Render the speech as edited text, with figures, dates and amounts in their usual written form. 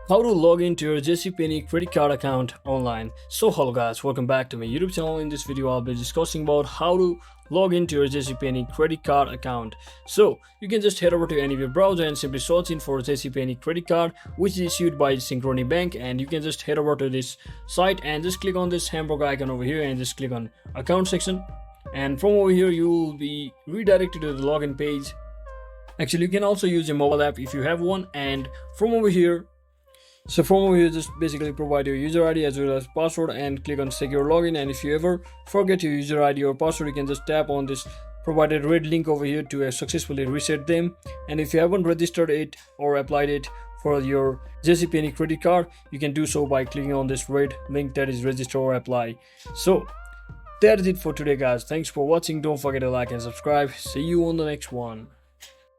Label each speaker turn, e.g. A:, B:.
A: How to log into your JCPenney credit card account online. So hello guys, welcome back to my YouTube channel. In this video I'll be discussing about how to log into your JCPenney credit card account. So you can just head over to any web browser and simply search in for JCPenney credit card, which is issued by Synchrony Bank, and you can just head over to this site and just click on this hamburger icon over here and just click on account section, and from over here you will be redirected to the login page. Actually, you can also use a mobile app if you have one, and from over here just basically provide your user ID as well as password and click on secure login. And if you ever forget your user ID or password, you can just tap on this provided red link over here to successfully reset them. And if you haven't registered it or applied it for your JCPenney credit card, you can do so by clicking on this red link that is register or apply. So that is it for today guys. Thanks for watching. Don't forget to like and subscribe. See you on the next one.